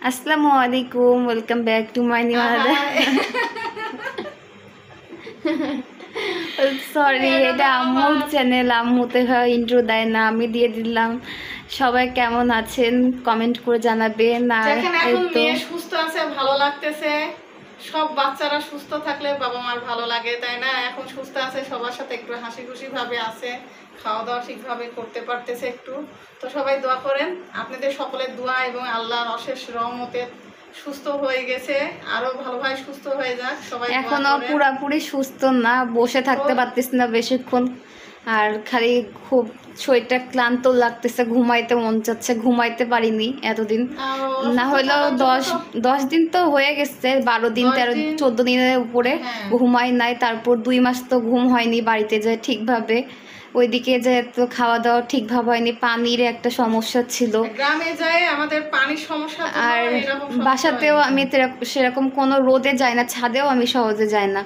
আসসালামু আলাইকুম, welcome back to my new sorry, এটা আম্মুর চ্যানেল। আম্মুতে ইন্ট্রো দেয় না, আমি দিয়ে দিলাম। সবাই কেমন আছেন কমেন্ট করে জানাবেন। আর এখন মেয়ে সুস্থ আছে, ভালো লাগতেছে। সব বাচ্চারা সুস্থ থাকলে বাবা মার ভালো লাগে, তাই না? এখন সুস্থ আছে, সবার সাথে একটু হাসি খুশি ভাবে আছে, খাওয়া দাওয়া ঠিকভাবে করতে পারতেছে একটু। তো সবাই দোয়া করেন, আপনাদের সকলের দোয়া এবং আল্লাহর অশেষ রহমতে সুস্থ হয়ে গেছে, আরো ভালোভাবে সুস্থ হয়ে যাক সবাই। এখনো পুরাপুরি সুস্থ না, বসে থাকতে পারতেছি না বেশিক্ষণ, আর খালি খুব শরীরটা ক্লান্ত লাগতেছে, ঘুমাইতে মন চাচ্ছে, ঘুমাইতে পারিনি এতদিন। না হলেও 10 দিন তো হয়ে গেছে, 12 দিন 13-14 দিনের উপরে ঘুমাই নাই। তারপর 2 মাস তো ঘুম হয়নি বাড়িতে, যে ঠিকভাবে ওইদিকে যে তো খাওয়া দাওয়া ঠিকভাবে হয়নি, পানির একটা সমস্যা ছিল, গ্রামে যায় আমাদের পানির সমস্যা। আর বাসাতেও আমি সেরকম কোনো রোদে যাই না, ছাদেও আমি সহজে যাই না।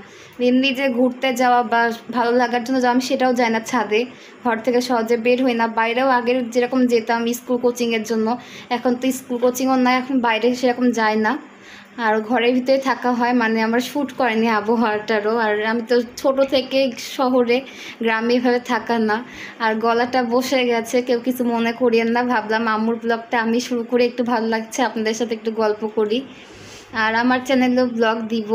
এমনি যে ঘুরতে যাওয়া বা ভালো লাগার জন্য যাওয়া, আমি সেটাও যাই না ছাদে, ঘর থেকে সহজে বের হই না। বাইরেও আগের যেরকম যেতাম স্কুল কোচিংয়ের জন্য, এখন তো স্কুল কোচিংও নাই, এখন বাইরে সেরকম যাই না, আর ঘরের ভিতরে থাকা হয়। মানে আমার শ্যুট করেনি আবহাওয়াটারও। আর আমি তো ছোট থেকে শহরে, গ্রামে এভাবে থাকা না। আর গলাটা বসে গেছে, কেউ কিছু মনে করিয়েন না, ভাবলাম আম্মুর ব্লগটা আমি শুরু করে, একটু ভালো লাগছে, আপনাদের সাথে একটু গল্প করি, আর আমার চ্যানেলেও ব্লগ দিব।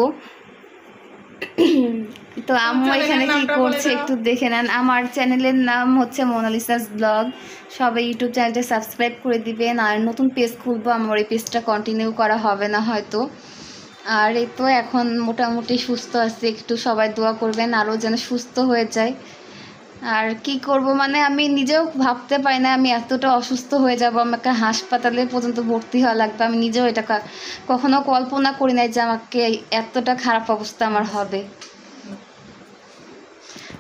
তো আম্মু এখানে কি করছে একটু দেখে নেন। আমার চ্যানেলের নাম হচ্ছে মোনালিসাস ব্লগ। সবাই ইউটিউব চ্যানেলটা সাবস্ক্রাইব করে দিবেন। আর নতুন পেজ খুলবো, আমার এই পেজটা কন্টিনিউ করা হবে না হয়তো। আর এই তো এখন মোটামুটি সুস্থ আছে, একটু সবাই দোয়া করবেন আরও যেন সুস্থ হয়ে যায়। আর কি করব, মানে আমি নিজেও ভাবতে পারি না আমি এতটা অসুস্থ হয়ে যাব, আমাকে হাসপাতালে পর্যন্ত ভর্তি হওয়া লাগবে। আমি নিজেও এটা কখনো কল্পনা করি নাই যে আমাকে এতটা খারাপ অবস্থা আমার হবে।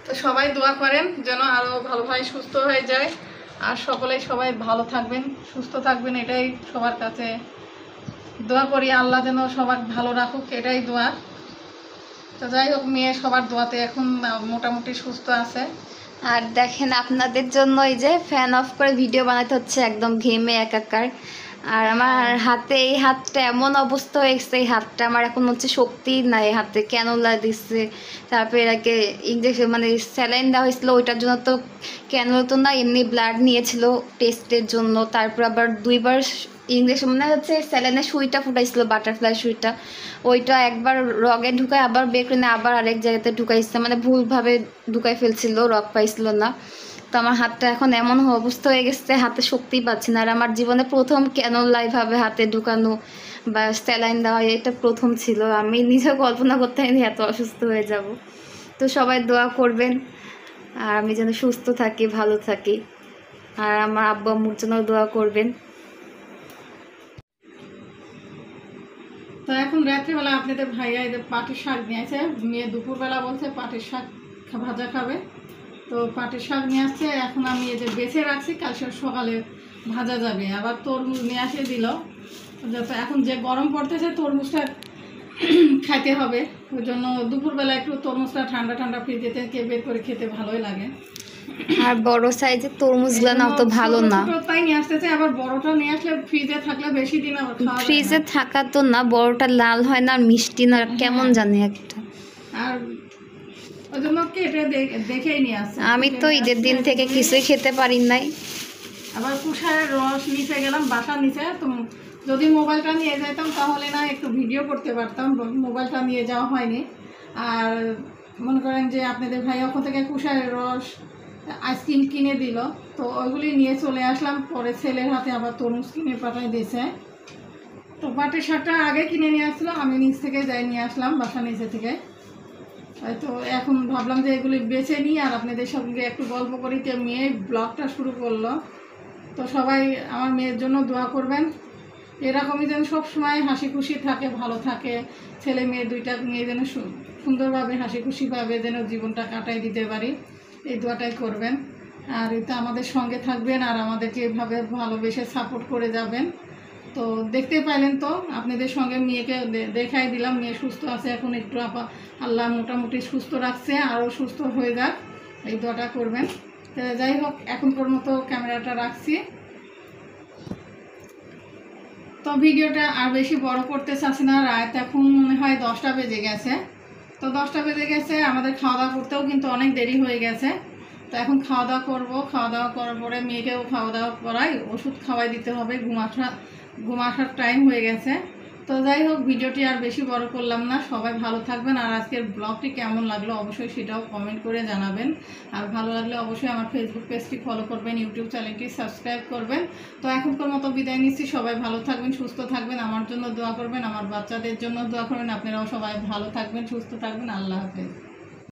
তো সবাই দোয়া করেন যেন আরো ভালোভাবে সুস্থ হয়ে যায়, আর সবাই ভালো থাকবেন, সুস্থ থাকবেন, এটাই সবার কাছে দোয়া করি। আল্লাহ যেন সবার ভালো রাখুক, এটাই দোয়া। তো যাই হোক, মেয়ে সবার দোয়াতে এখন মোটামুটি সুস্থ আছে। আর দেখেন আপনাদের জন্য এই যে ফ্যান অফ করে ভিডিও বানাতে হচ্ছে, একদম ঘেমে একাকার। আর আমার হাতে, এই হাতটা এমন অবস্থা হয়ে গেছে, এই হাতটা আমার এখন হচ্ছে শক্তি নাই হাতে, ক্যানুলা দিচ্ছে, তারপরে এটাকে ইঞ্জেকশন মানে স্যালাইন দেওয়া হয়েছিল, ওইটার জন্য তো ক্যানুলা তো না, এমনি ব্লাড নিয়েছিল টেস্টের জন্য। তারপর আবার 2বার ইঞ্জেকশন, মানে হচ্ছে স্যালাইনের সুইটা ফুটাইছিল, বাটারফ্লাই সুইটা, ওইটা একবার রগে ঢুকায় আবার বের করে না, আবার আরেক জায়গাতে ঢুকাইছে, মানে ভুলভাবে ঢুকাই ফেলছিল, রগ পাইছিল না। তো আমার হাতটা এখন এমন অবস্থা হয়ে গেছে, হাতে শক্তি পাচ্ছি না। আর আমার জীবনে প্রথম ক্যানুলা এইভাবে হাতে ঢুকানো বা স্যালাইন দেওয়া, এটা প্রথম ছিল। আমি নিজেও কল্পনা করতে পারিনি এত অসুস্থ হয়ে যাব। তো সবাই দোয়া করবেন আর আমি যেন সুস্থ থাকি, ভালো থাকি, আর আমার আব্বু আম্মুর জন্য দোয়া করবেন। তো এখন রাত্রিবেলা আপনাদের ভাইয়া এদের পাটির শাক নিয়ে আসে, মেয়ে দুপুরবেলা বলছে পাটির শাক ভাজা খাবে, তো পাটির শাক নিয়ে আসছে। এখন আমি এদের বেছে রাখছি, কাল সকালে ভাজা যাবে। আবার তরমুজ নিয়ে আসে দিল, যাতে এখন যে গরম পড়তেছে তরমুজটা খাইতে হবে, ওই জন্য দুপুরবেলা একটু তরমুজটা ঠান্ডা ঠান্ডা ফ্রিজে থেকে বের করে খেতে ভালোই লাগে। আর বড় সাইজের তরমুজগুলো না অত ভালো না, তাই নিয়ে আসতেছে। আবার বড়টা নিয়ে আসলে ফ্রিজে থাকলে বেশি দিন আবার ফ্রিজে থাকা তো না, বড়টা লাল হয় না, আর মিষ্টি না, কেমন জানি একটা। আর ওই জন্য কেটে দেখেই নিয়ে আসছে। আমি তো ঈদের দিন থেকে কিছুই খেতে পারি নাই। আবার কুশারের রস নিচে গেলাম, বাসার নিচে, তো যদি মোবাইলটা নিয়ে যেতাম তাহলে না একটু ভিডিও করতে পারতাম, মোবাইলটা নিয়ে যাওয়া হয়নি। আর মনে করেন যে আপনাদের ভাই ওখান থেকে কুশারের রস, আইসক্রিম কিনে দিল, তো ওইগুলি নিয়ে চলে আসলাম। পরে ছেলের হাতে আবার তরমুজ কিনে পাঠাই দিয়েছে। তো পাটের শাকটা আগে কিনে নিয়ে আসলো, আমি নিচ থেকে যাই নিয়ে আসলাম বাসা নিচে থেকে। তো এখন ভাবলাম যে এগুলি বেছে নিই আর আপনাদের সঙ্গে একটু গল্প করি। তো মেয়ে ব্লগটা শুরু করলো, তো সবাই আমার মেয়ের জন্য দোয়া করবেন, এরকমই যেন সবসময় হাসি খুশি থাকে, ভালো থাকে, ছেলে মেয়ে দুইটা মেয়ে যেন সুন্দরভাবে হাসি খুশিভাবে যেন জীবনটা কাটাই দিতে পারি, এই দোয়াটাই করবেন। আর এটা আমাদের সঙ্গে থাকবেন আর আমাদেরকে এভাবে ভালোবেসে সাপোর্ট করে যাবেন। তো দেখতে পাইলেন তো আপনাদের সঙ্গে মেয়েকে দেখাই দিলাম, মেয়ে সুস্থ আছে এখন, একটু আল্লাহ মোটামুটি সুস্থ রাখছে, আরও সুস্থ হয়ে যাক, এই দোয়াটা করবেন। তো যাই হোক, এখনকার মতো ক্যামেরাটা রাখছি। তো ভিডিওটা আর বেশি বড় করতে চাচ্ছি না, রাত এখন মনে হয় 10টা বেজে গেছে। তো 10টা বেজে গেছে, আমাদের খাওয়া দাওয়া করতেও কিন্তু অনেক দেরি হয়ে গেছে। তো এখন খাওয়া দাওয়া করবো, খাওয়া দাওয়া করার পরে মেয়েকেও খাওয়া দাওয়া করাই, ওষুধ খাওয়াই দিতে হবে, ঘুম আসার টাইম হয়ে গেছে। তো যাই হোক, ভিডিওটি আর বেশি বড় করলাম না। সবাই ভালো থাকবেন, আর আজকের ব্লগটি কেমন লাগলো অবশ্যই সেটাও কমেন্ট করে জানাবেন। আর ভালো লাগলে অবশ্যই আমার ফেসবুক পেজটি ফলো করবেন, ইউটিউব চ্যানেলটি সাবস্ক্রাইব করবেন। তো এখনকার মতো বিদায় নিচ্ছি। সবাই ভালো থাকবেন, সুস্থ থাকবেন, আমার জন্য দোয়া করবেন, আমার বাচ্চাদের জন্য দোয়া করবেন। আপনারাও সবাই ভালো থাকবেন, সুস্থ থাকবেন। আল্লাহ হাফেজ।